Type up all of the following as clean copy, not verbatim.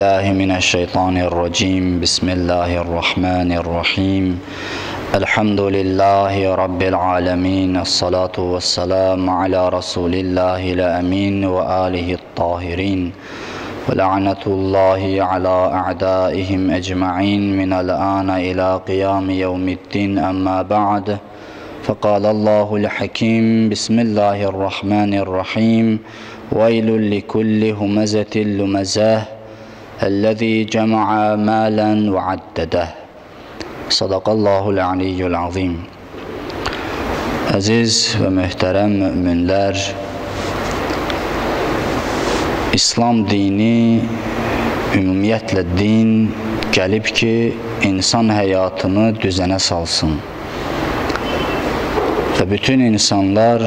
الله من الشيطان الرجيم بسم الله الرحمن الرحيم الحمد لله رب العالمين الصلاة والسلام على رسول الله الأمين وآله الطاهرين ولعنة الله على أعدائهم أجمعين من الآن إلى قيام يوم الدين أما بعد فقال الله الحكيم بسم الله الرحمن الرحيم ويل لكل همزة لمزة الذي جمع مالا وعدده Sadaqallahul aliyyul azim. Əziz və möhtərəm müminlər, İslam dini, ümumiyyətlə din gəlib ki, insan həyatını düzənə salsın. Və bütün insanlar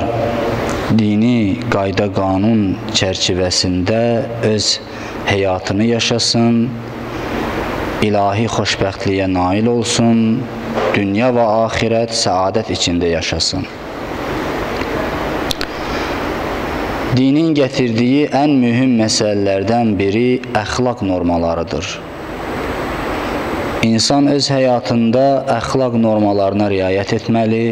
dini qayda qanun çərçivəsində öz həyatını yaşasın, ilahi xoşbəxtliyə nail olsun, dünya və axirət səadət içində yaşasın. Dinin gətirdiyi ən mühüm məsələlərdən biri əxlaq normalarıdır. İnsan öz həyatında əxlaq normalarına riayət etməli,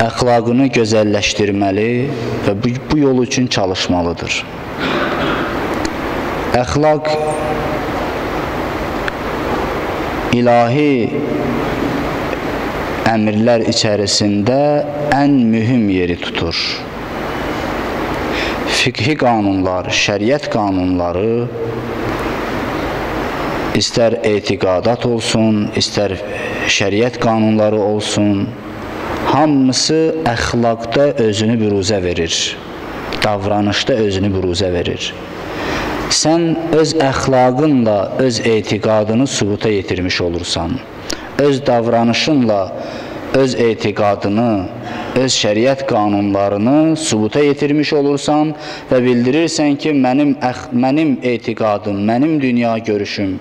əxlaqını gözəlləşdirməli və bu yol üçün çalışmalıdır. Əxlaq ilahi əmrlər içərisində ən mühüm yeri tutur. Fiqhi qanunlar, şəriət qanunları istər etiqadat olsun, istər şəriət qanunları olsun, hamısı əxlaqda özünü büruzə verir, davranışda özünü büruzə verir. Sən öz əxlaqınla öz etiqadını sübuta yetirmiş olursan, öz davranışınla öz etiqadını, öz şəriət qanunlarını sübuta yetirmiş olursan və bildirirsən ki, mənim etiqadım, mənim dünya görüşüm,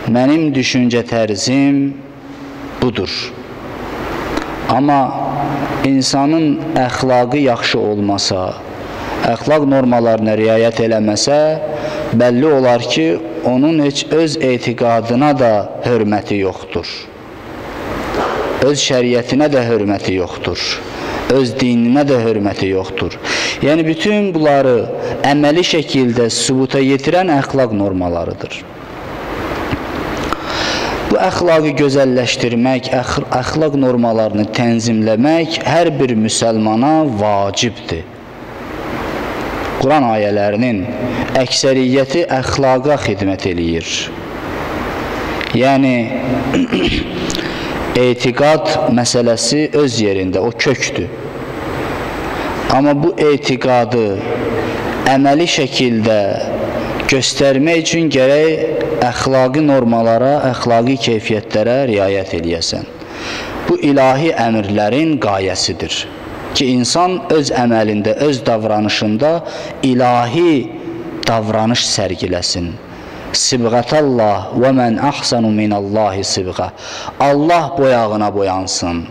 mənim düşüncə tərzim budur. Amma insanın əxlaqı yaxşı olmasa, əxlaq normalarına riayət eləməsə, bəlli olar ki, onun heç öz etiqadına da hörməti yoxdur. Öz şəriətinə də hörməti yoxdur. Öz dininə də hörməti yoxdur. Yəni, bütün bunları əməli şəkildə sübuta yetirən əxlaq normalarıdır. Bu əxlaqı gözəlləşdirmək, əxlaq normalarını tənzimləmək hər bir müsəlmana vacibdir. Quran ayələrinin əksəriyyəti əxlaqa xidmət eləyir. Yəni, etiqad məsələsi öz yerində, o kökdür. Amma bu etiqadı əməli şəkildə göstərmək üçün gərək əxlaqi normalara, əxlaqi keyfiyyətlərə riayət eləyəsən. Bu ilahi əmrlərin qayəsidir ki, insan öz əməlində, öz davranışında ilahi davranış sərgiləsin. Sibğətəllah və mən əhsənu minəllahi sibğə. Allah boyağına boyansın,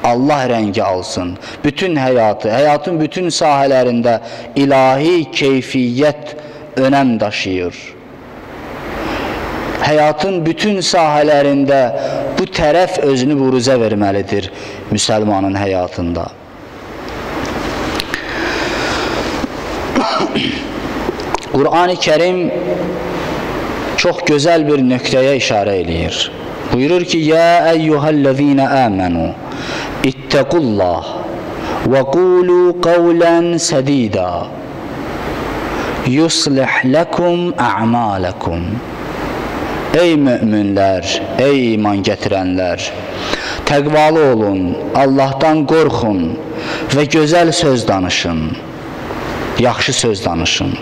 Allah rəngi alsın. Bütün həyatın bütün sahələrində ilahi keyfiyyət önəm daşıyır. Həyatın bütün sahələrində bu tərəf özünü büruzə verməlidir müsəlmanın həyatında. Qur'an-ı Kərim çox gözəl bir nöqtəyə işarə eləyir. Buyurur ki, Yə əyyuhəl-ləzīnə əmənu ittəqullah və qulu qavlən sədidə yuslih ləkum ə'maləkum. Ey müminlər, ey iman gətirənlər, təqvalı olun, Allahdan qorxun və gözəl söz danışın, yaxşı söz danışın.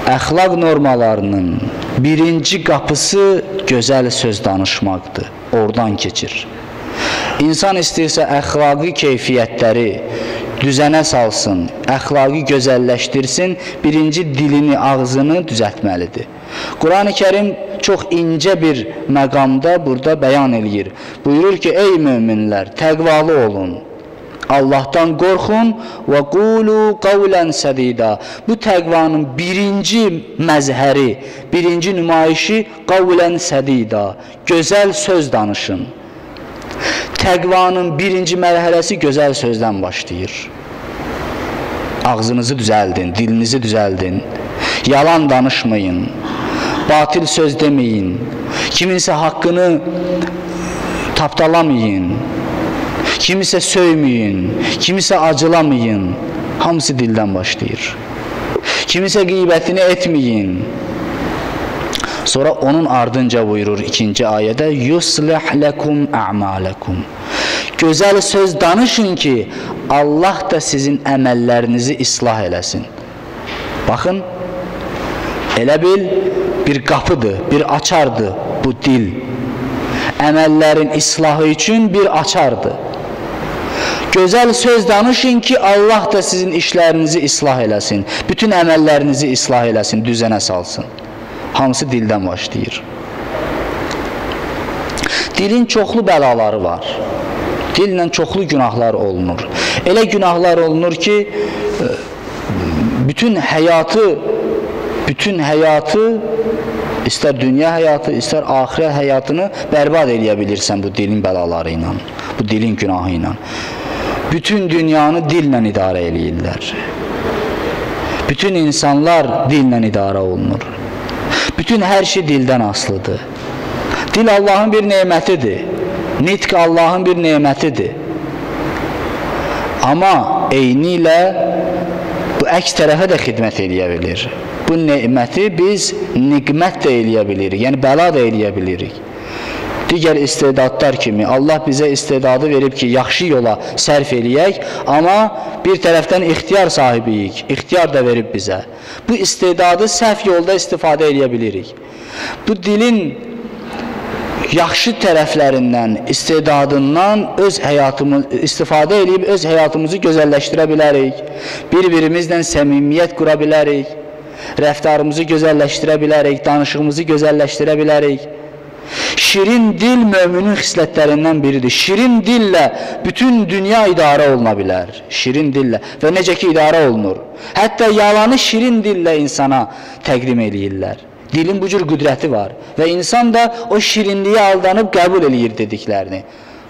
Əxlaq normalarının birinci qapısı gözəl söz danışmaqdır, oradan keçir. İnsan istəyirsə əxlaqi keyfiyyətləri düzənə salsın, əxlaqi gözəlləşdirsin, birinci dilini, ağzını düzəltməlidir. Quran-ı Kərim çox incə bir məqamda burada bəyan eləyir. Buyurur ki, ey müminlər, təqvalı olun, Allahdan qorxun və qulu qavlən sədida. Bu təqvanın birinci məzhəri, birinci nümayişi qavlən sədida. Gözəl söz danışın. Təqvanın birinci mərhələsi gözəl sözdən başlayır. Ağzınızı düzəldin, dilinizi düzəldin. Yalan danışmayın. Batil söz deməyin. Kiminsə haqqını tapdalamayın. Kimisə söyməyin, kimisə acılamayın. Hamısı dildən başlayır. Kimisə qeybətini etməyin. Sonra onun ardınca buyurur ikinci ayədə yuslih lekum a'malakum. Gözəl söz danışın ki, Allah da sizin əməllərinizi islah eləsin. Baxın, elə bil bir qapıdır, bir açardır bu dil. Əməllərin islahı üçün bir açardır. Gözəl söz danışın ki, Allah da sizin işlərinizi islah eləsin. Bütün əməllərinizi islah eləsin, düzənə salsın. Hamısı dildən başlayır. Dilin çoxlu bəlaları var. Dillə çoxlu günahlar olunur. Elə günahlar olunur ki, bütün həyatı, istər dünya həyatı, istər axirət həyatını bərbad eləyə bilirsən bu dilin bəlaları ilə, bu dilin günahı ilə. Bütün dünyanı dillə idarə eləyirlər. Bütün insanlar dillə idarə olunur. Bütün hər şey dildən asılıdır. Dil Allahın bir nemətidir. Nitq Allahın bir nemətidir. Amma eyni ilə bu əks tərəfə də xidmət eləyə bilir. Bu neməti biz niqmət də eləyə bilirik, yəni bəla da eləyə bilirik. Digər istedadlar kimi Allah bizə istedadı verib ki, yaxşı yola sərf eləyək, amma bir tərəfdən ixtiyar sahibiyik, ixtiyar da verib bizə. Bu istedadı səhv yolda istifadə eləyə bilirik. Bu dilin yaxşı tərəflərindən, istedadından istifadə edib öz həyatımızı gözəlləşdirə bilərik. Bir-birimizlə səmimiyyət qura bilərik, rəftarımızı gözəlləşdirə bilərik, danışığımızı gözəlləşdirə bilərik. Şirin dil möminin xislətlərindən biridir. Şirin dillə bütün dünya idarə oluna bilər. Şirin dillə və necə ki idarə olunur. Hətta yalanı şirin dillə insana təqdim eləyirlər. Dilin bu cür qüdrəti var və insan da o şirinliyə aldanıb qəbul eləyir dediklərini.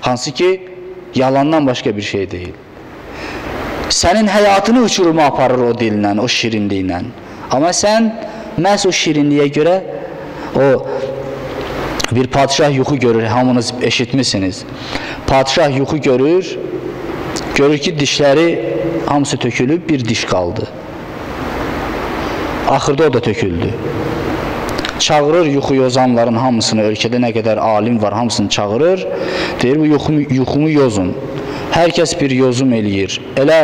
Hansı ki yalandan başqa bir şey deyil. Sənin həyatını uçuruma aparır o dillə, o şirinliklə. Amma sən məhz o şirinliyə görə bir padişah yuxu görür, hamınız eşitmişsiniz. Padişah yuxu görür ki dişləri hamısı tökülüb, bir diş qaldı. Axırda o da töküldü. Çağırır yuxu yozanların hamısını, ölkədə nə qədər alim var, hamısını çağırır. Deyir, bu yuxumu yozun. Hər kəs bir yozum eləyir. Elə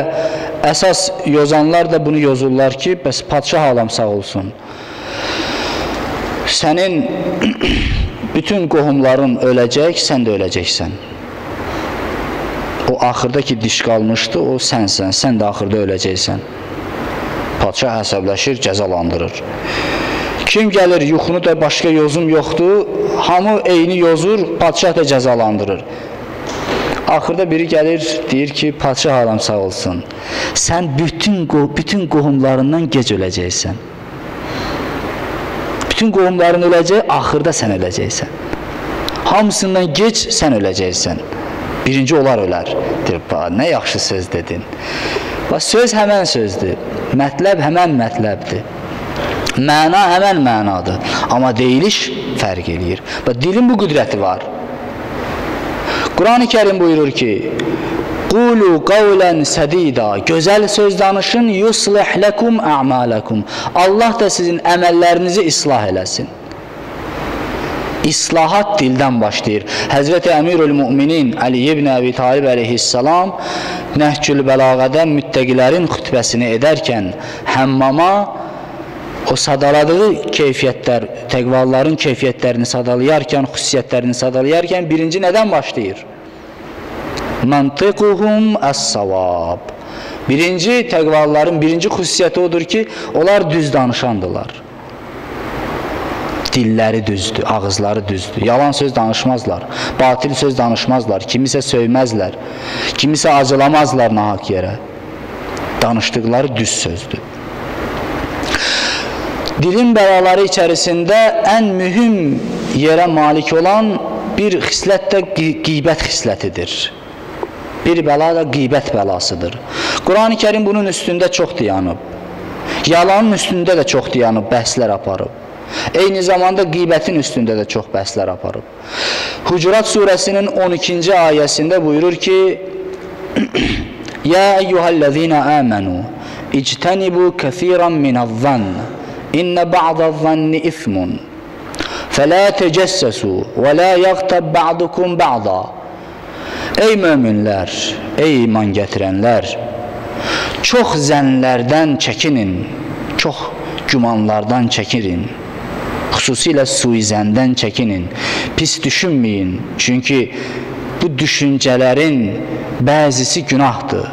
əsas yozanlar da bunu yozurlar ki, bəs padişah alam sağ olsun. Sənin bütün qohumların öləcək, sən də öləcəksən. O axırda ki diş qalmışdı, o sənsən, sən də axırda öləcəksən. Padişah əsəbləşir, cəzalandırır. Kim gəlir, yuxunu da başqa yozum yoxdur, hamı eyni yozur, padişah da cəzalandırır. Axırda biri gəlir, deyir ki, padişah alam sağ olsun, sən bütün qohumlarından gec öləcəksən. Bütün qohumların öləcək, axırda sən öləcəksən. Hamısından gec sən öləcəksən. Birinci onlar ölər. Deyir, nə yaxşı söz dedin. Söz həmən sözdür, mətləb həmən mətləbdir. Məna həmən mənadır, amma deyiliş fərq eləyir. Dilin bu qüdrəti var. Quran-ı Kərim buyurur ki, qulu qavlən sədida, gözəl söz danışın, yuslih lekum a'malakum. Allah da sizin əməllərinizi islah eləsin. İslahat dildən başlayır. Həzrəti Əmirül Müminin Əli ibn Əbi Talib əleyhissalam Nəhcül Bəlağədə müttəqilərin xütbəsini edərkən həmmama o sadaladığı keyfiyyətlər, təqvaların keyfiyyətlərini sadalayarkən, xüsusiyyətlərini sadalayarkən birinci nədən başlayır? Mantıquhum əs-savab. Birinci təqvaların birinci xüsusiyyəti odur ki, onlar düz danışandılar. dilləri düzdür, ağızları düzdür, yalan söz danışmazlar, batil söz danışmazlar, kimisə söyməzlər, kimisə acılamazlar nahaq yerə. Danışdıqları düz sözdür. Dilin bəlaları içərisində ən mühüm yerə malik olan bir xislət də qeybət xislətidir. Bir bəla da qeybət bəlasıdır. Quran-ı Kərim bunun üstündə çox dayanıb. Yalanın üstündə də çox dayanıb, bəhslər aparıb. Eyni zamanda qeybətin üstündə də çox bəhslər aparıb. Hucurat surəsinin 12-ci ayəsində buyurur ki: Ya eyyuhəl-ləzīnə əmənu ictənibu kəsiran minəz-zann İnnə ba'dəz-zanni ismun fələ təcəssəsu və lə yəğtəb ba'dukum ba'da. Ey möminlər, ey iman gətirənlər, çox zənlərdən çəkinin, çox gümanlardan çəkinin, xüsusilə suizəndən çəkinin, pis düşünməyin, çünki bu düşüncələrin bəzisi günahdır.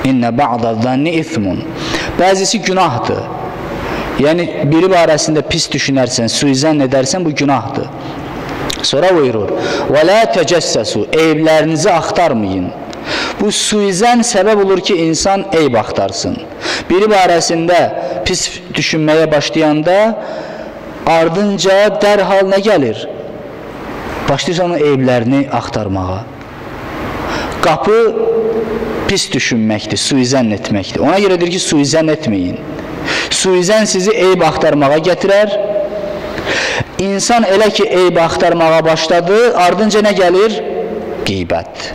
İnnə ba'dəz-zanni ismun, bəzisi günahdır. Yəni, biri barəsində pis düşünərsən, suizən edərsən, bu günahdır. Sonra buyurur, və lə təcəssəsu, eyiblərinizi axtarmayın. Bu suizən səbəb olur ki, insan eyb axtarsın. Biri barəsində pis düşünməyə başlayanda, ardınca dərhal nə gəlir? Başlayırsan onun eyiblərini axtarmağa. Qapı pis düşünməkdir, suizən etməkdir. Ona görədir ki, suizən etməyin. Suizən sizi eyb axtarmağa gətirər. İnsan elə ki, eyb axtarmağa başladı, ardınca nə gəlir? Qeybət.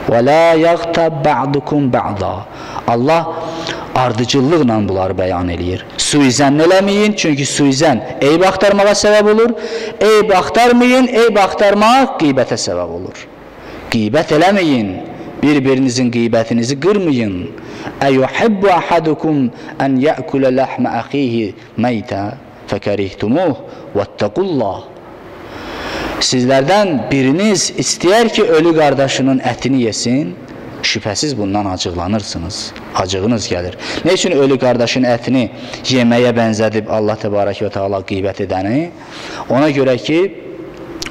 Və lə yəğtəb ba'dukum ba'da. Allah ardıcıllıqla bunları bəyan eləyir. Suizən eləməyin, çünki suizən eyb axtarmağa səbəb olur. Eyb axtarmayın, eyb axtarmaq qeybətə səbəb olur. Qeybət eləməyin, bir-birinizin qeybətinizi qırmayın. Əyuhibbu ahadukum ən yəkulə ləhmə əxihi meytə fəkərihtumuh vəttəqullah. Sizlərdən biriniz istəyər ki, ölü qardaşının ətini yesin, şübhəsiz bundan acıqlanırsınız, acığınız gəlir. Nə üçün ölü qardaşın ətini yeməyə bənzədib Allah təbarək və teala qeybət edəni? Ona görə ki,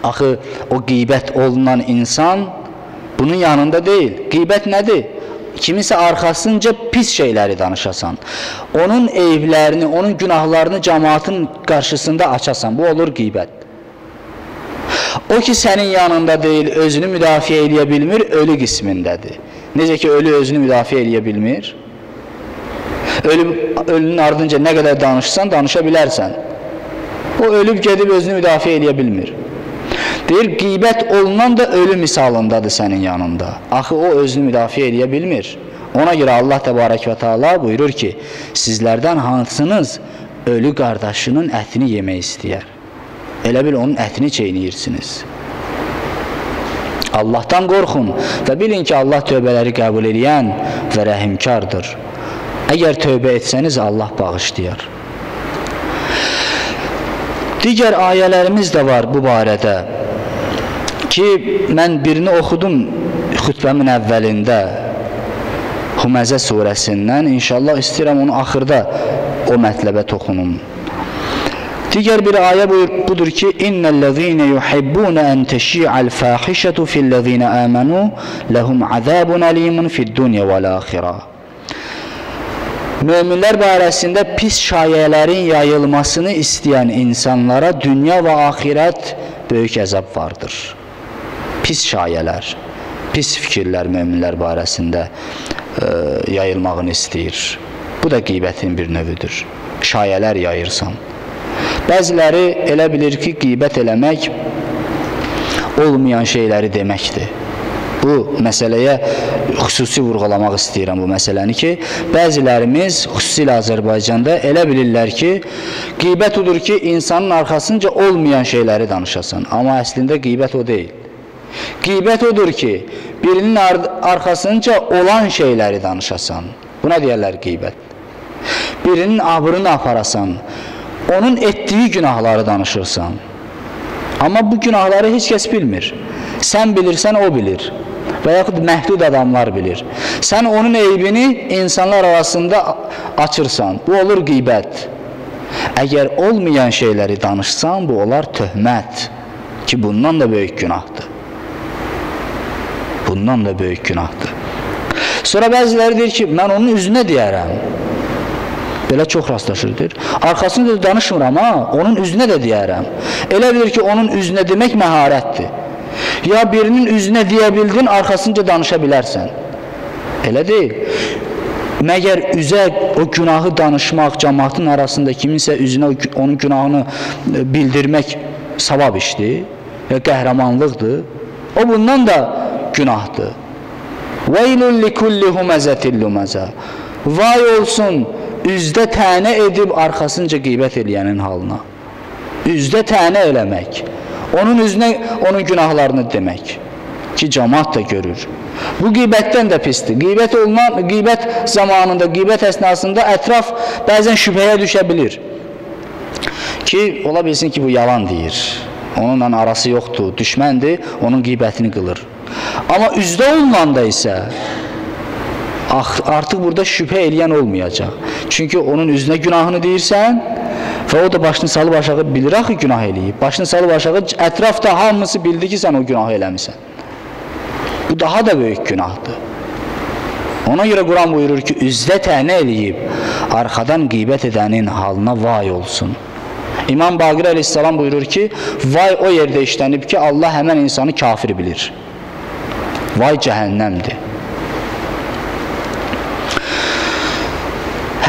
axı o qeybət olunan insan bunun yanında deyil. Qeybət nədir? Kimisə arxasınca pis şeyləri danışasan, onun eyiblərini, onun günahlarını cəmaatın qarşısında açasan, bu olur qeybət. O ki, sənin yanında deyil, özünü müdafiə eləyə bilmir, ölü qismindədir. Necə ki, ölü özünü müdafiə eləyə bilmir, ölünün ardınca nə qədər danışsan, danışa bilərsən. O ölüb gedib özünü müdafiə eləyə bilmir. Deyir, qeybət olunan da ölü misalındadır sənin yanında. Axı o özünü müdafiə eləyə bilmir. Ona görə Allah təbarək və teala buyurur ki, sizlərdən hansınız ölü qardaşının ətini yemək istəyər? Elə bil onun ətini çeyniyirsiniz. Allahdan qorxun və bilin ki, Allah tövbələri qəbul edən və rəhimkardır. Əgər tövbə etsəniz, Allah bağışlayar. Digər ayələrimiz də var bu barədə ki, mən birini oxudum xütbəmin əvvəlində Huməzə surəsindən, inşallah istəyirəm onu axırda o mətləbə toxunum. Digər bir ayə budur ki, İnnəl-ləzīnə yuhibbunə ən təşi'əl fəxişətu fil-ləzīnə əmənu ləhum əzəbun əlimun fid-dunya vəl-əxirə. Möminlər barəsində pis şayələrin yayılmasını istəyən insanlara dünya və axirət böyük əzab vardır. Pis şayələr, pis fikirlər möminlər barəsində yayılmağını istəyir. Bu da qeybətin bir növüdür. Şayələr yayırsan. Bəziləri elə bilir ki, qeybət eləmək olmayan şeyləri deməkdir. Bu məsələyə xüsusi vurğulamaq istəyirəm bu məsələni ki, bəzilərimiz, xüsusilə Azərbaycanda elə bilirlər ki, qeybət odur ki, insanın arxasınca olmayan şeyləri danışasan. Amma əslində qeybət o deyil. Qeybət odur ki, birinin arxasınca olan şeyləri danışasan. Buna deyərlər qeybət. Birinin abrını aparasan, onun etdiyi günahları danışırsan. Amma bu günahları heç kəs bilmir. Sən bilirsən, o bilir. Və yaxud məhdud adamlar bilir. Sən onun eybini insanlar arasında açırsan. Bu olur qeybət. Əgər olmayan şeyləri danışsan, bu olar töhmət ki, bundan da böyük günahdır. Bundan da böyük günahdır. Sonra bəziləri deyir ki, mən onun üzünə deyərəm. Belə çox rastlaşırdır. Arxasını da danışmıram, amma onun üzünə də deyərəm. Elə bilir ki, onun üzünə demək məharətdir. Ya birinin üzünə deyə bildin, arxasınca danışa bilərsən. Elə deyil. Məgər üzə o günahı danışmaq, cəmaatın arasında kiminsə üzünə onun günahını bildirmək savab işdir və qəhrəmanlıqdır. O bundan da günahdır. وَيْلُ لِكُلِّ هُمَزَةٍ لُمَزَةٍ Vay olsun üzdə tənə edib arxasınca qeybət eləyənin halına. Üzdə tənə eləmək. Onun üzünə onun günahlarını demək ki, cəmaat da görür. Bu qeybətdən də pisdir. Qeybət zamanında, qeybət əsnasında ətraf bəzən şübhəyə düşə bilir. Ki, ola bilsin ki, bu yalan deyir. Onunla arası yoxdur, düşməndir, onun qeybətini qılır. Amma üzdə olmanda isə artıq burada şübhə eləyən olmayacaq. Çünki onun üzünə günahını deyirsən və o da başını salıb aşağı bilir axı günah eləyib. Başını salıb aşağı ətrafda hamısı bildi ki, sən o günahı eləmirsən. Bu daha da böyük günahdır. Ona görə Quran buyurur ki, üzdə tənə eləyib, arxadan qeybət edənin halına vay olsun. İmam Baqir əleyhissalam buyurur ki, vay o yerdə işlənib ki, Allah həmən insanı kafir bilir. Vay cəhənnəmdir.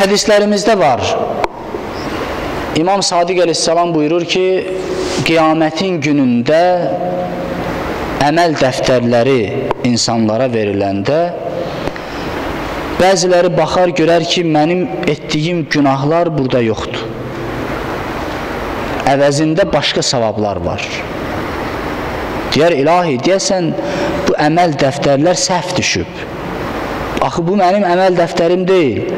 Hədislərimizdə var. İmam Sadiq əleyhissalam buyurur ki, qiyamətin günündə əməl dəftərləri insanlara veriləndə bəziləri baxar görər ki, mənim etdiyim günahlar burada yoxdur. Əvəzində başqa savablar var. Deyər, ilahi, deyəsən, bu əməl dəftərlər səhv düşüb. Axı, bu mənim əməl dəftərim deyil.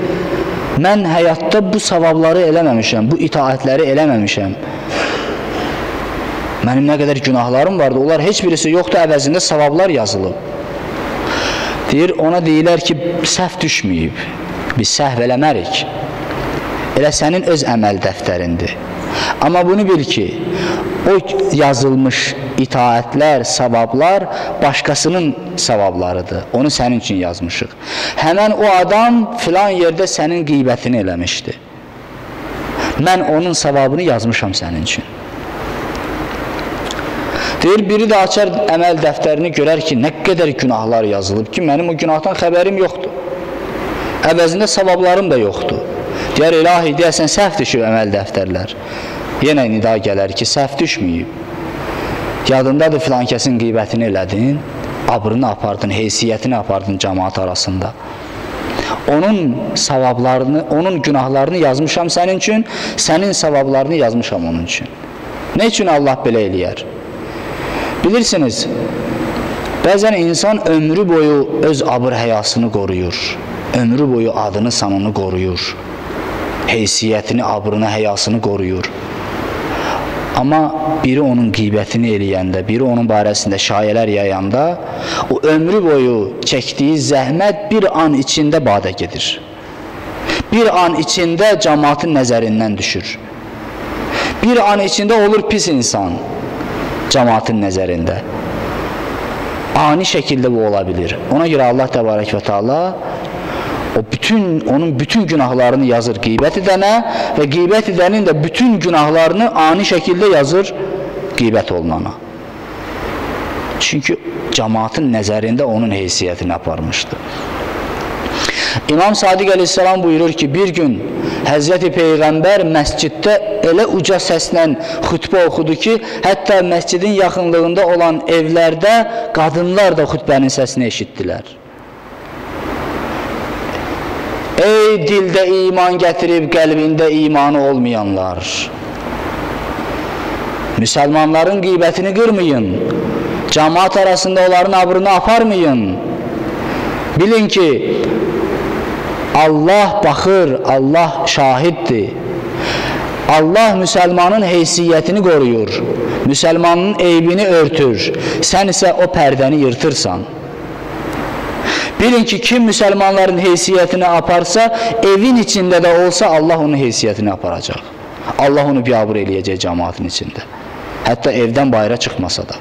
Mən həyatda bu savabları eləməmişəm, bu itaətləri eləməmişəm. Mənim nə qədər günahlarım vardı, onlar heç birisi yoxdur, əvəzində savablar yazılıb. Deyir, ona deyilər ki, səhv düşməyib, biz səhv eləmərik. Elə sənin öz əməl dəftərindir. Amma bunu bil ki, o yazılmış itaətlər, savablar başqasının savablarıdır. Onu sənin üçün yazmışıq. Həmən o adam filan yerdə sənin qeybətini eləmişdi. Mən onun savabını yazmışam sənin üçün. Deyir, biri də açar əməl dəftərini görər ki, nə qədər günahlar yazılıb ki, mənim o günahdan xəbərim yoxdur. Əvəzində savablarım da yoxdur. Deyər, ilahi, deyəsən, səhv düşüb əməl dəftərlər. Yenə nida gələr ki, səhv düşməyib. Yadındadır, filan kəsin qeybətini elədin, abrını apardın, heysiyyətini apardın cəmaat arasında. Onun savablarını, onun günahlarını yazmışam sənin üçün, sənin savablarını yazmışam onun üçün. Nə üçün Allah belə eləyər? Bilirsiniz, bəzən insan ömrü boyu öz abır həyasını qoruyur, ömrü boyu adını, sanını qoruyur, heysiyyətini, abrını, həyasını qoruyur. Amma biri onun qeybətini eləyəndə, biri onun barəsində şayələr yayanda, o ömrü boyu çəkdiyi zəhmət bir an içində badə gedir. Bir an içində cəmaatın nəzərindən düşür. Bir an içində olur pis insan cəmaatın nəzərində. Ani şəkildə bu ola bilir. Ona görə Allah təbarək və teala onun bütün günahlarını yazır qeybət edənə və qeybət edənin də bütün günahlarını ani şəkildə yazır qeybət olunana. Çünki cəmaatın nəzərində onun heysiyyətini aparmışdı. İmam Sadiq əleyhissalam buyurur ki, bir gün Həzrəti Peyğəmbər məsciddə elə uca səslə xütbə oxudu ki, hətta məscidin yaxınlığında olan evlərdə qadınlar da xütbənin səsini eşitdilər. Ey dildə iman gətirib qəlbində imanı olmayanlar! Müsəlmanların qeybətini qırmayın, cəmaat arasında onların abrını aparmayın. Bilin ki, Allah baxır, Allah şahiddir. Allah müsəlmanın heysiyyətini qoruyur, müsəlmanın eybini örtür, sən isə o pərdəni yırtırsan. Bilin ki, kim müsəlmanların heysiyyətini aparsa, evin içində də olsa Allah onun heysiyyətini aparacaq. Allah onu biabır eləyəcək cəmaatın içində. Hətta evdən bayıra çıxmasa da.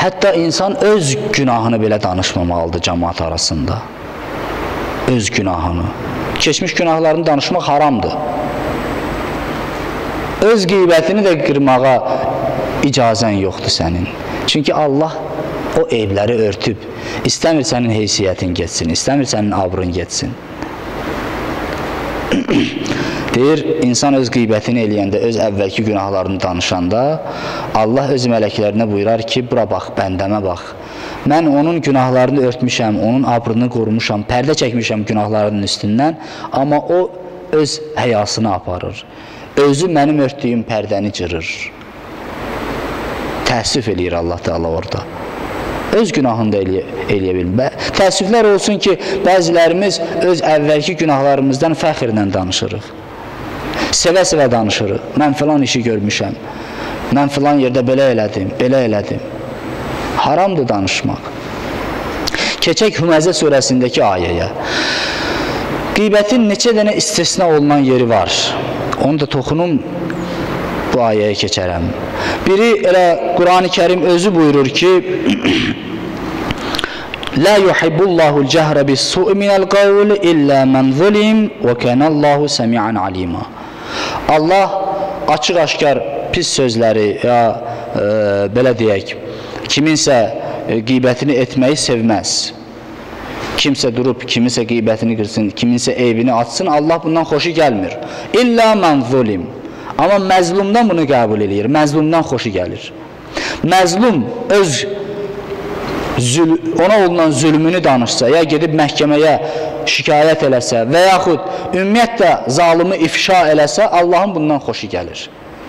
Hətta insan öz günahını belə danışmamalıdır cəmaat arasında. Öz günahını. Keçmiş günahlarını danışmaq haramdır. Öz qeybətini də qırmağa icazən yoxdur sənin. Çünki Allah o evləri örtüb. İstəmir sənin heysiyyətin getsin, istəmir sənin abrın getsin. Deyir, insan öz qeybətini eləyəndə, öz əvvəlki günahlarını danışanda, Allah öz mələklərinə buyurar ki, bura bax, bəndəmə bax. Mən onun günahlarını örtmüşəm, onun abrını qorumuşam, pərdə çəkmişəm günahlarının üstündən, amma o öz həyasını aparır. Özü mənim örtdüyüm pərdəni cırır. Təəssüf eləyir Allah Teala orada. Öz günahını da eləyə bilmir. Təəssüflər olsun ki, bəzilərimiz öz əvvəlki günahlarımızdan fəxrlə danışırıq. Sevə-sevə danışırıq. Mən filan işi görmüşəm. Mən filan yerdə belə elədim, belə elədim. Haramdır danışmaq. Keçək Hüməzə surəsindəki ayəyə. Qeybətin neçə dənə istisna olunan yeri var. Onu da toxunum, bu ayəyə keçərəm. Biri elə Qur'an-ı Kərim özü buyurur ki, La yuhibbullahu l-cəhrə bis-su'i minəl qavl illə mən zulim və kənəllahu səmi'an alima. Allah açıq-aşkar pis sözləri ya belə deyək, kiminsə qeybətini etməyi sevməz. Kimsə durub, kiminsə qeybətini qırsın, kiminsə eybini atsın, Allah bundan xoşu gəlmir. İllə mən zulim. Amma məzlumdan bunu qəbul edir, məzlumdan xoşu gəlir. Məzlum öz ona olunan zülmünü danışsa, ya gedib məhkəməyə şikayət eləsə və yaxud ümumiyyətlə zalımı ifşa eləsə, Allahın bundan xoşu gəlir.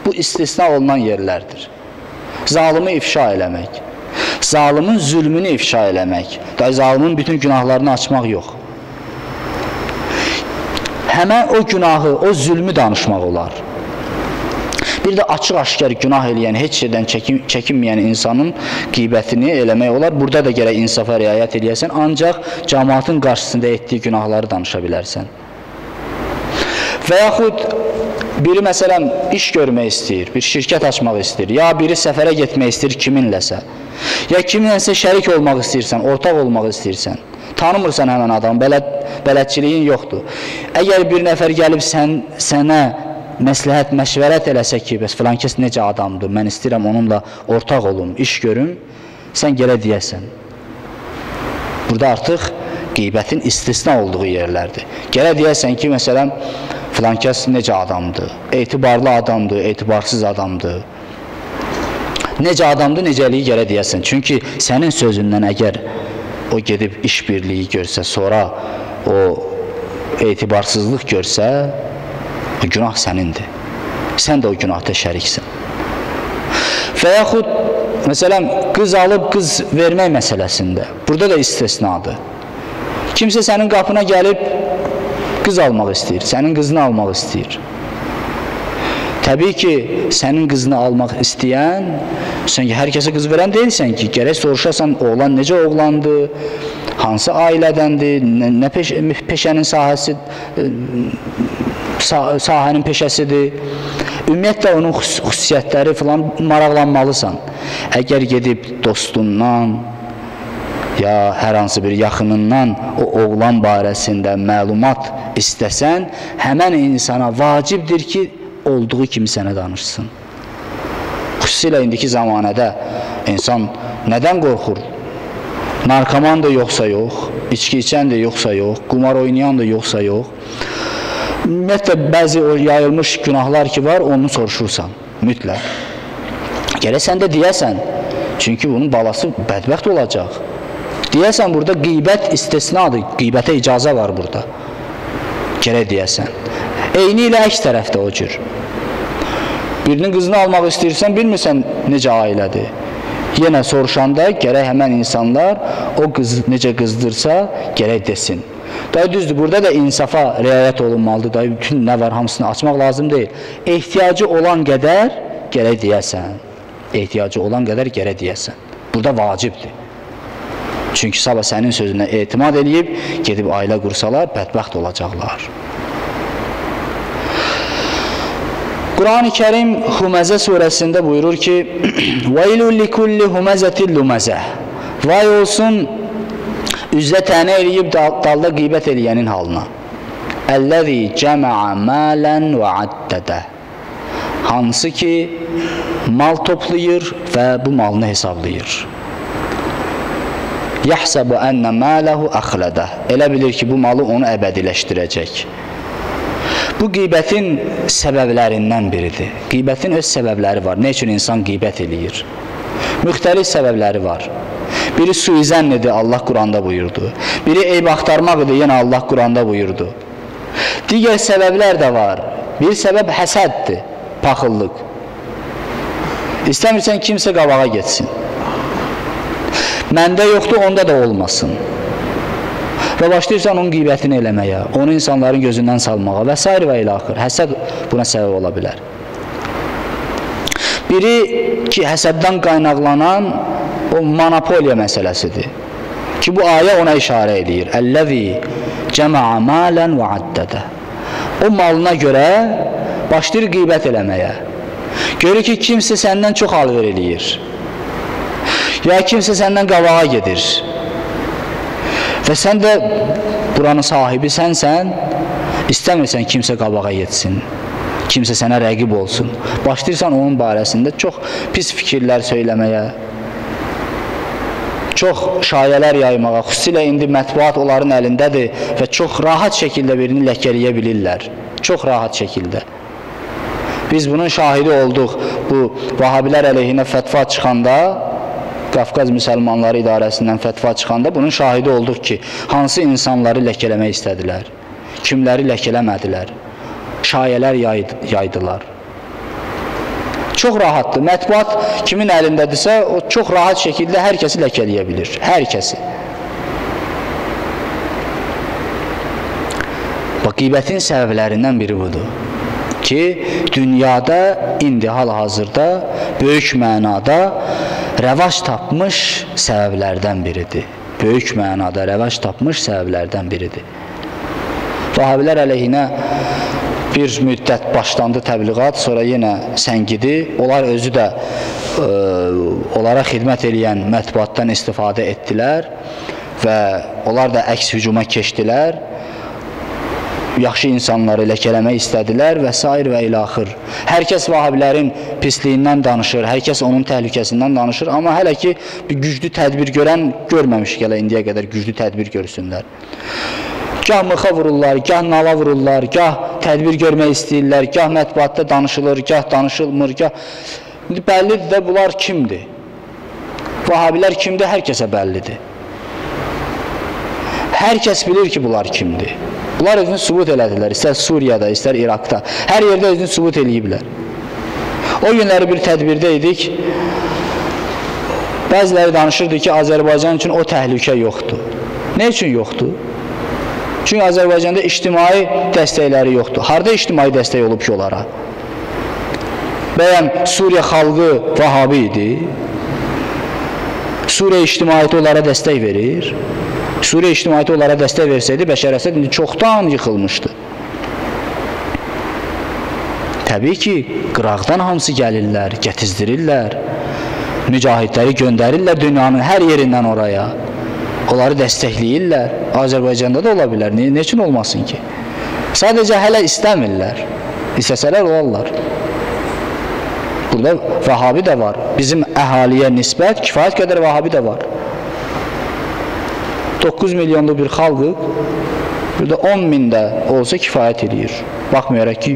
Bu istisna olunan yerlərdir. Zalımı ifşa eləmək, zalımın zülmünü ifşa eləmək, zalımın bütün günahlarını açmaq yox. Həmən o günahı, o zülmü danışmaq olar. Bir də açıq-aşkar günah eləyən, heç şeydən çəkinməyən insanın qeybətini eləmək olar. Burada da gərək insafa riayət eləyəsən, ancaq cəmaatın qarşısında etdiyi günahları danışa bilərsən. Və yaxud biri məsələn iş görmək istəyir, bir şirkət açmaq istəyir, ya biri səfərə getmək istəyir kiminləsə, ya kiminləsə şərik olmaq istəyirsən, ortaq olmaq istəyirsən, tanımırsan həmən adam, bələdçiliyin yoxdur. Əgər bir nəfər gəlib sənə məsləhət, məşvərət eləsə ki, bəs filan kəs necə adamdır, mən istəyirəm onunla ortaq olum, iş görüm, sən gələ deyəsən. Burada artıq qeybətin istisna olduğu yerlərdir. Gələ deyəsən ki, məsələn, filan kəs necə adamdır, etibarlı adamdır, etibarsız adamdır. Necə adamdır, necəliyi gələ deyəsən. Çünki sənin sözündən əgər o gedib iş birliyi görsə, sonra o etibarsızlıq görsə, o günah sənindir. Sən də o günahda şəriksən. Və yaxud, məsələn, qız alıb qız vermək məsələsində, burada da istisnadır. Kimsə sənin qapına gəlib qız almaq istəyir, sənin qızını almaq istəyir. Təbii ki, sənin qızını almaq istəyən, sən ki, hər kəsə qız verən deyilsən ki, gərək soruşasan, oğlan necə oğlandır, hansı ailədəndir, nə peşənin sahəsi, sahənin peşəsidir. Ümumiyyətlə, onun xüsusiyyətləri falan maraqlanmalısan. Əgər gedib dostundan, ya hər hansı bir yaxınından o oğlan barəsində məlumat istəsən, həmən insana vacibdir ki, olduğu kimi sənə danışsın. Xüsusilə indiki zamanədə insan nədən qorxur? Narkoman da yoxsa yox, içki içən də yoxsa yox, qumar oynayan da yoxsa yox. Ümumiyyətlə, bəzi o yayılmış günahlar ki var, onu soruşursan, mütləq. Gərək sən də deyəsən, çünki bunun balası bədbəxt olacaq. Deyəsən, burada qeybət istisnadır, qeybətə icazə var burada. Gərək deyəsən. Eyni ilə əks tərəfdə o cür. Birinin qızını almaq istəyirsən, bilmirsən necə ailədir. Yenə soruşanda gərək həmən insanlar o qız necə qızdırsa, gərək desin. Daha düzdür, burada da insafa riayət olunmalıdır. Daha bütün nə var, hamısını açmaq lazım deyil. Ehtiyacı olan qədər gərək deyəsən. Ehtiyacı olan qədər gərək deyəsən. Burada vacibdir. Çünki sabah sənin sözünə etimad edib, gedib ailə qursalar, bədbəxt olacaqlar. Quran-ı Kerim Huməzə surəsində buyurur ki, وَيْلُ لِكُلِّ هُمَزَةٍ لُمَزَةٍ Vay olsun üzrə tənə eləyib dalda qeybət eləyənin halına. Əl-ləzi cəmə'a mələn və addədə Hansı ki, mal toplayır və bu malını hesablayır. Yəhsəbu ənə mələhu əxlədə Elə bilir ki, bu malı onu əbədiləşdirəcək. Bu qeybətin səbəblərindən biridir. Qeybətin öz səbəbləri var. Nə üçün insan qeybət eləyir? Müxtəlif səbəbləri var. Biri suizənnidir, Allah Quranda buyurdu. Biri eyb axtarmaq idi, yenə Allah Quranda buyurdu. Digər səbəblər də var. Bir səbəb həsəddir, paxıllıq. İstəmirsən kimsə qabağa getsin. Məndə yoxdur, onda da olmasın. Və başlayırsan onun qeybətini eləməyə, onu insanların gözündən salmağa və s. və ilə axır. Həsəd buna səbəb ola bilər. Biri ki, həsəddən qaynaqlanan o monopoliya məsələsidir. Ki, bu ayə ona işarə edir. Əl-ləzi cəmə'a mələn və addədə O malına görə başlayır qeybət eləməyə. Görür ki, kimsə səndən çox alver eləyir. Ya kimsə səndən qabağa gedir. Və sən də buranın sahibi sənsən, istəmirsən kimsə qabağa yetsin, kimsə sənə rəqib olsun. Başlayırsan onun barəsində çox pis fikirlər söyləməyə, çox şayələr yaymağa, xüsusilə indi mətbuat onların əlindədir və çox rahat şəkildə birini ləkələyə bilirlər. Çox rahat şəkildə. Biz bunun şahidi olduq. Bu Vahabilər əleyhinə fətva çıxanda, Qafqaz müsəlmanları idarəsindən fətva çıxanda bunun şahidi olduq ki, hansı insanları ləkələmək istədilər, kimləri ləkələmədilər, şayələr yaydılar. Çox rahatdır. Mətbuat kimin əlindədirsə, o çox rahat şəkildə hər kəsi ləkələyə bilir. Hər kəsi. Bax, qeybətin səbəblərindən biri budur ki, dünyada indi hal-hazırda böyük mənada rəvac tapmış səbəblərdən biridir. Böyük mənada rəvac tapmış səbəblərdən biridir. Vahabilər əleyhinə bir müddət başlandı təbliğat, sonra yenə səngidi. Onlar özü də onlara xidmət edən mətbuatdan istifadə etdilər və onlar da əks hücuma keçdilər. Yaxşı insanları ləkələmək istədilər və s. və ilə axır. Hər kəs Vahabilərin pisliyindən danışır, hər kəs onun təhlükəsindən danışır, amma hələ ki bir güclü tədbir görməmiş gələ indiyə qədər güclü tədbir görsünlər. Gah mıxa vururlar, gah nala vururlar, gah tədbir görmək istəyirlər, gah mətbuatda danışılır, gah danışılmır, gah... İndi bəllidir də bunlar kimdir? Vahabilər kimdir? Hər kəsə bəllidir. Hər kəs bilir ki, bunlar kimdir. Bunlar özünü sübut elədilər, istər Suriyada, istər İraqda. Hər yerdə özünü sübut eləyiblər. O günləri bir tədbirdə idik. Bəziləri danışırdı ki, Azərbaycan üçün o təhlükə yoxdur. Nə üçün yoxdur? Çünki Azərbaycanda ictimai dəstəkləri yoxdur. Harada ictimai dəstək olub ki, onlara? Bəyəm Suriya xalqı Vahabi idi. Suriya ictimaiyyəti onlara dəstək verir. Suriya ictimaiyyəti onlara dəstək versəydi, Bəşər Əsəd indi çoxdan yıxılmışdı. Təbii ki, qıraqdan hamısı gəlirlər, gətizdirirlər, mücahidləri göndərirlər dünyanın hər yerindən oraya. Onları dəstəkləyirlər. Azərbaycanda da ola bilər. Nə üçün olmasın ki? Sadəcə hələ istəmirlər. İstəsələr olarlar. Burada Vahabi də var. Bizim əhaliyə nisbət kifayət qədər Vahabi də var. 9 milyonlu bir xalqı, burada 10 min də olsa kifayət edir. Baxmayaraq ki,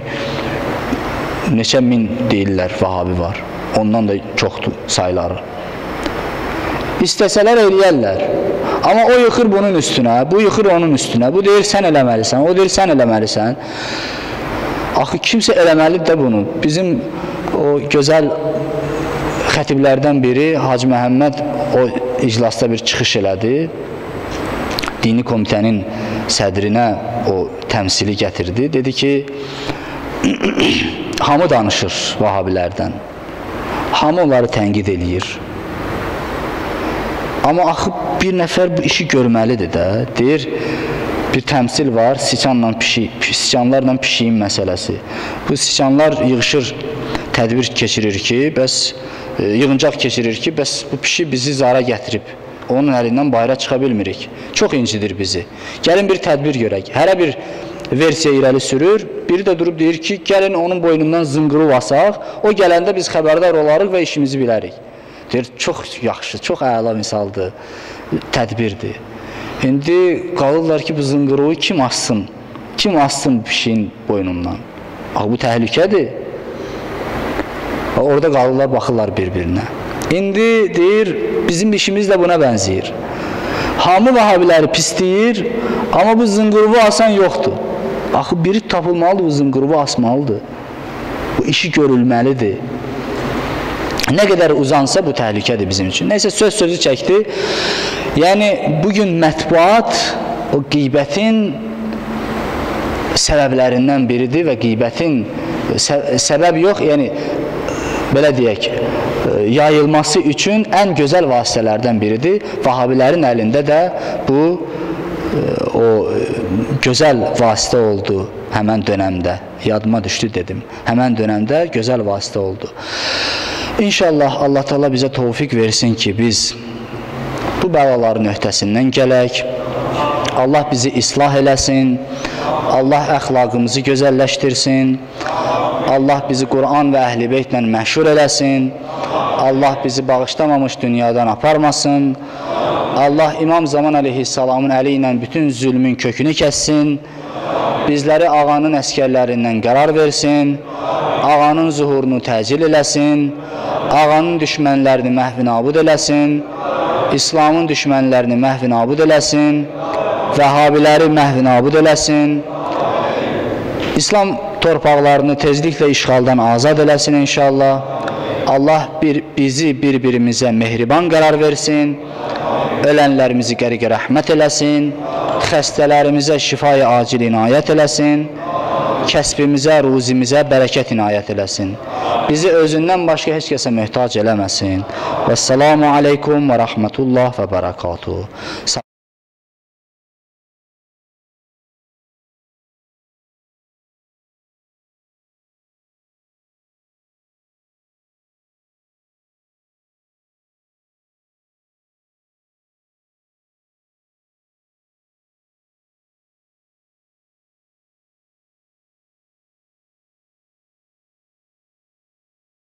neçə min deyirlər Vahabi var. Ondan da çoxdur sayıları. İstəsələr eləyərlər. Amma o yıxır bunun üstünə, bu yıxır onun üstünə. Bu deyir, sən eləməlisən, o deyir, sən eləməlisən. Axı, kimsə eləməlidir də bunu. Bizim o gözəl xətiblərdən biri, Hacı Məhəmməd o iclasda bir çıxış elədi. Dini komitənin sədrinə o təmsili gətirdi. Dedi ki, hamı danışır Vahabilərdən. Hamı onları tənqid eləyir. Amma axı bir nəfər bu işi görməlidir də. Deyir, bir təmsil var, siçanlarla pişiyin məsələsi. Bu siçanlar yığışır, tədbir keçirir ki, yığıncaq keçirir ki, bəs bu pişi bizi zara gətirib. Onun əlindən bayıra çıxa bilmirik. Çox incidir bizi. Gəlin bir tədbir görək. Hərə bir versiya irəli sürür, biri də durub deyir ki, gəlin onun boynundan zınqırı vasaq, o gələndə biz xəbərdar olarıq və işimizi bilərik. Deyir, çox yaxşı, çox əla misaldır, tədbirdir. İndi qalırlar ki, bu zınqırığı kim assın? Kim assın pişiyin boynundan? Bu təhlükədir. Orada qalırlar, baxırlar bir-birinə. İndi deyir, bizim işimiz də buna bənzəyir. Hamı vəhabiləri pisləyir, amma bu zınqırığı asan yoxdur. Axı biri tapılmalıdır, bu zınqırığı asmalıdır. Bu işi görülməlidir. Nə qədər uzansa bu təhlükədir bizim üçün. Neysə, sözü çəkdi. Yəni, bugün mətbuat o qeybətin səbəblərindən biridir və qeybətin səbəb yox, yəni, belə deyək, yayılması üçün ən gözəl vasitələrdən biridir. Vahabilərin əlində də bu o gözəl vasitə oldu həmən dönəmdə. Yadıma düşdü dedim. Həmən dönəmdə gözəl vasitə oldu. İnşallah Allah Teala bizə tövfiq versin ki, biz bu bəlaların öhdəsindən gələk. Allah bizi islah eləsin. Allah əxlaqımızı gözəlləşdirsin. Allah bizi Quran və Əhl-i Beytlə məşhur eləsin. Allah bizi bağışlamamış dünyadan aparmasın. Allah İmam Zaman əleyhissalamın əli ilə bütün zülmün kökünü kəssin. Bizləri ağanın əskərlərindən qərar versin. Ağanın zuhurunu təcil eləsin. Ağanın düşmənlərini məhv-i-nabud eləsin. İslamın düşmənlərini məhv-i-nabud eləsin. Vəhabiləri məhv-i-nabud eləsin. İslam torpaqlarını tezliklə işğaldan azad eləsin inşallah. Allah bizi bir-birimizə mehriban qərar versin. Ölənlərimizi qəriqə rəhmət eləsin. Xəstələrimizə şifai acil inayət eləsin. Kəsbimizə, ruzimizə bərəkət inayət eləsin. Bizi özündən başqa heç kəsə möhtac eləməsin. Vəssalamu aleykum və rəhmətullah və bərəkatuhu.